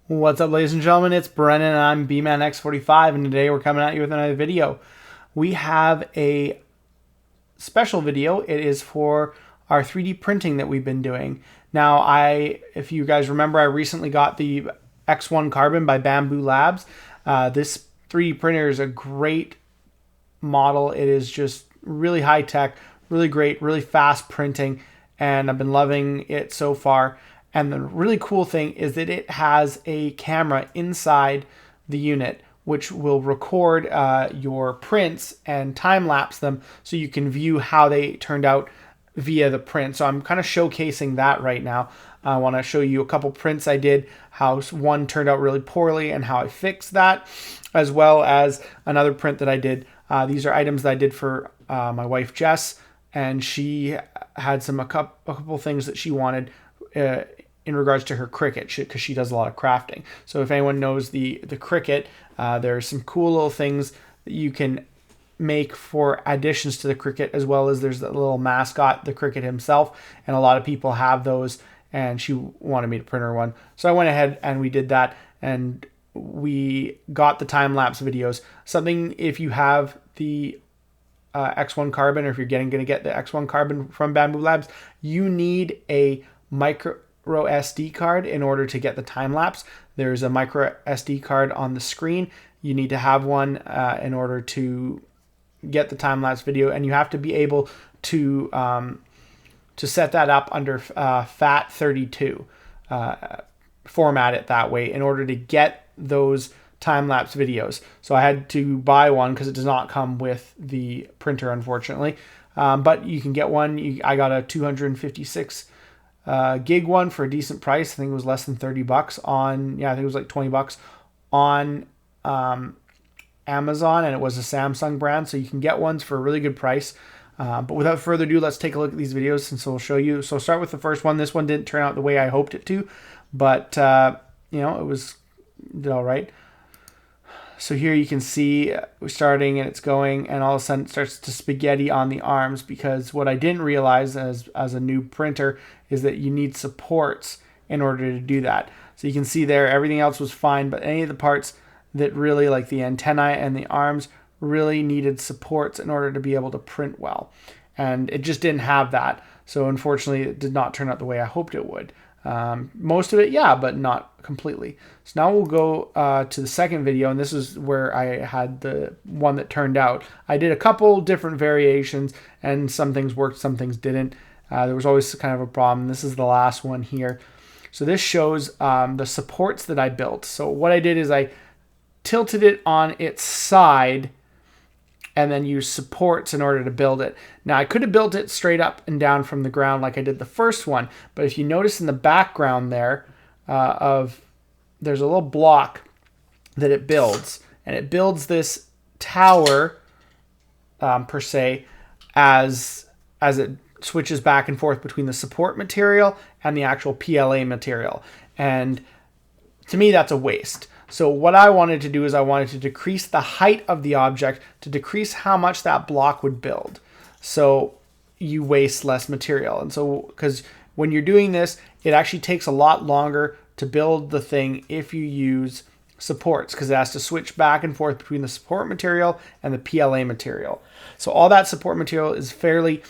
What's up, ladies and gentlemen? It's Brennan and I'm B-Man X45, and today we're coming at you with another video. We have a special video. It is for our 3D printing that we've been doing. Now, if you guys remember, I recently got the X1 Carbon by Bamboo Labs. This 3D printer is a great model. It is just really high tech, really great, really fast printing, and I've been loving it so far. And the really cool thing is that it has a camera inside the unit which will record your prints and time lapse them so you can view how they turned out via the print. So I'm kind of showcasing that right now. I want to show you a couple prints I did, how one turned out really poorly and how I fixed that, as well as another print that I did. These are items that I did for my wife Jess, and she had a couple things that she wanted in regards to her Cricut, because she does a lot of crafting. So if anyone knows the Cricut, there are some cool little things that you can make for additions to the Cricut, as well as there's that little mascot, the Cricut himself, and a lot of people have those, and she wanted me to print her one. So I went ahead and we did that, and we got the time-lapse videos. Something, if you have the X1 Carbon, or if you're going to get the X1 Carbon from Bamboo Labs, you need a micro SD card in order to get the time lapse. There's a micro SD card on the screen. You need to have one in order to get the time lapse video, and you have to be able to set that up under FAT32, format it that way in order to get those time-lapse videos. So I had to buy one because it does not come with the printer, unfortunately, but you can get one. I got a 256 gig one for a decent price. I think it was less than 30 bucks on, I think it was like 20 bucks on Amazon, and it was a Samsung brand, so you can get ones for a really good price. But without further ado, let's take a look at these videos, and so we'll show you. So I'll start with the first one. This one didn't turn out the way I hoped it to, but it did all right. So here you can see we're starting and it's going, and all of a sudden it starts to spaghetti on the arms, because what I didn't realize as a new printer is that you need supports in order to do that. So you can see there everything else was fine, but any of the parts that really, like the antennae and the arms, really needed supports in order to be able to print well. And it just didn't have that. So unfortunately it did not turn out the way I hoped it would. Most of it, yeah, but not completely. So now we'll go to the second video, and this is where I had the one that turned out. I did a couple different variations, and some things worked, some things didn't. There was always kind of a problem. This is the last one here. So this shows the supports that I built. So what I did is I tilted it on its side and then use supports in order to build it. Now I could have built it straight up and down from the ground like I did the first one, but if you notice in the background there, there's a little block that it builds, and it builds this tower per se as it switches back and forth between the support material and the actual PLA material. And to me, that's a waste. So what I wanted to do is I wanted to decrease the height of the object to decrease how much that block would build, so you waste less material. And so, because when you're doing this, it actually takes a lot longer to build the thing if you use supports, because it has to switch back and forth between the support material and the PLA material. So all that support material is fairly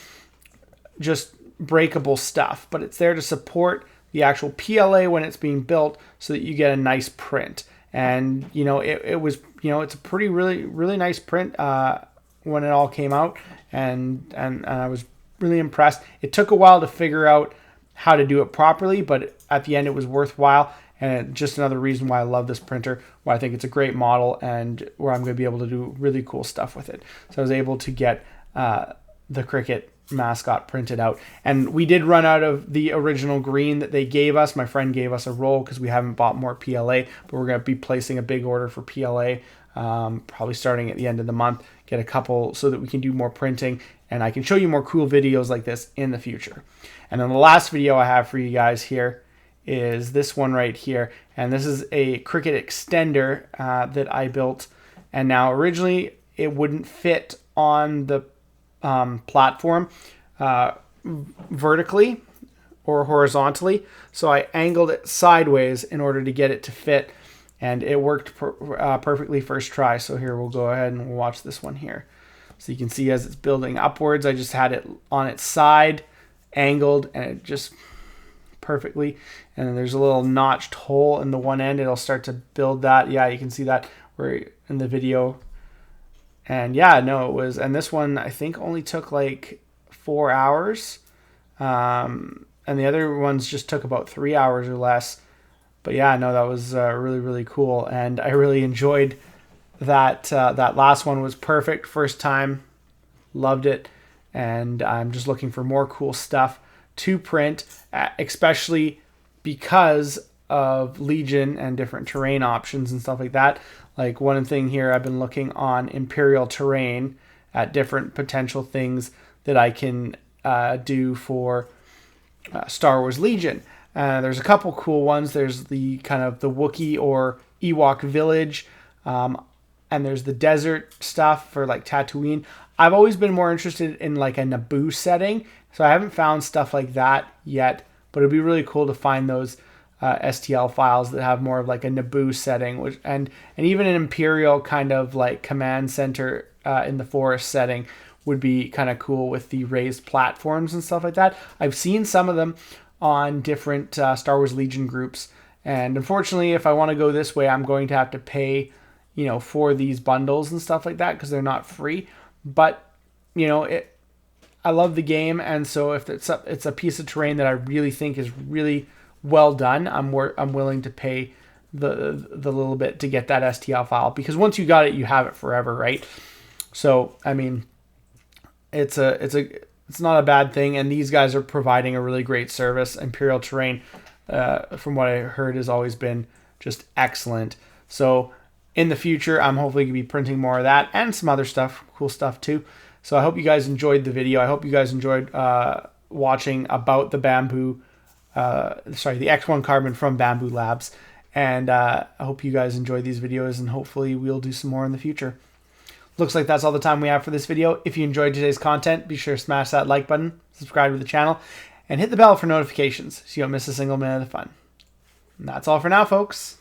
just breakable stuff, but it's there to support the actual PLA when it's being built so that you get a nice print. And it was, it's a pretty really nice print when it all came out, and I was really impressed. It took a while to figure out how to do it properly, but at the end it was worthwhile, and just another reason why I love this printer, why I think it's a great model, and where I'm going to be able to do really cool stuff with it. So I was able to get the Cricut mascot printed out, and we did run out of the original green that they gave us. My friend gave us a roll because we haven't bought more PLA, but we're going to be placing a big order for PLA, probably starting at the end of the month. Get a couple so that we can do more printing, and I can show you more cool videos like this in the future. And then the last video I have for you guys here is this one right here, and this is a Cricut extender that I built, and now originally it wouldn't fit on the platform vertically or horizontally. So I angled it sideways in order to get it to fit, and it worked perfectly first try. So here we'll go ahead and we'll watch this one here. So you can see as it's building upwards, I just had it on its side, angled, and it just perfectly. And then there's a little notched hole in the one end. It'll start to build that. Yeah, you can see that where in the video. And yeah, no, it was. And this one I think only took like 4 hours. And the other ones just took about 3 hours or less. But yeah, no, that was really, really cool. And I really enjoyed that. That last one was perfect. First time. Loved it. And I'm just looking for more cool stuff to print, especially because of Legion and different terrain options and stuff like that. Like one thing here, I've been looking on Imperial terrain at different potential things that I can do for Star Wars Legion. There's a couple cool ones. There's the kind of the Wookiee or Ewok village, and there's the desert stuff for like Tatooine. I've always been more interested in like a Naboo setting, so I haven't found stuff like that yet, but it'd be really cool to find those STL files that have more of like a Naboo setting, which and even an Imperial kind of like command center in the forest setting would be kind of cool with the raised platforms and stuff like that. I've seen some of them on different Star Wars Legion groups, and unfortunately, if I want to go this way, I'm going to have to pay, for these bundles and stuff like that because they're not free. But I love the game, and so if it's a piece of terrain that I really think is really well done, I'm willing to pay the little bit to get that STL file, because once you got it, you have it forever, right? So I mean, it's not a bad thing, and these guys are providing a really great service. Imperial terrain, from what I heard, has always been just excellent. So in the future, I'm hopefully going to be printing more of that and some other stuff, cool stuff too. So I hope you guys enjoyed the video. I hope you guys enjoyed watching about the the X1 Carbon from Bamboo Labs. And I hope you guys enjoyed these videos, and hopefully we'll do some more in the future. Looks like that's all the time we have for this video. If you enjoyed today's content, be sure to smash that like button, subscribe to the channel, and hit the bell for notifications so you don't miss a single minute of the fun. And that's all for now, folks.